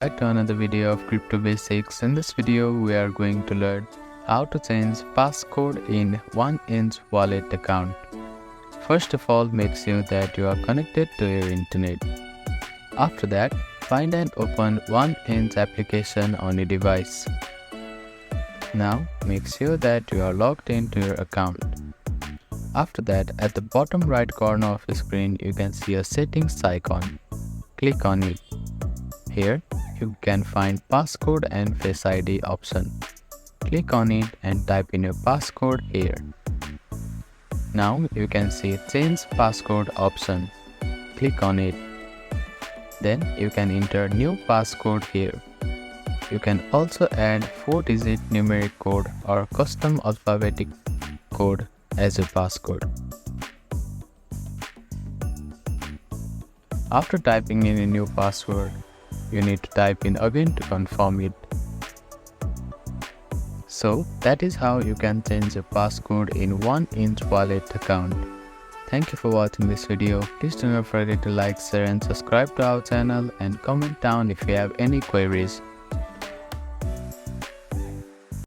Back to another video of Crypto Basics. In this video, we are going to learn how to change passcode in 1inch wallet account. First of all, make sure that you are connected to your internet. After that, find and open 1inch application on your device. Now, make sure that you are logged into your account. After that, at the bottom right corner of the screen, you can see a settings icon. Click on it. Here, you can find passcode and face ID option. Click on it and type in your passcode here. Now you can see change passcode option. Click on it. Then you can enter new passcode here. You can also add 4-digit numeric code or custom alphabetic code as a passcode. After typing in a new password, you need to type in again to confirm it. So that is how you can change a passcode in 1inch wallet account. Thank you for watching this video. Please do not forget to like, share and subscribe to our channel and comment down if you have any queries.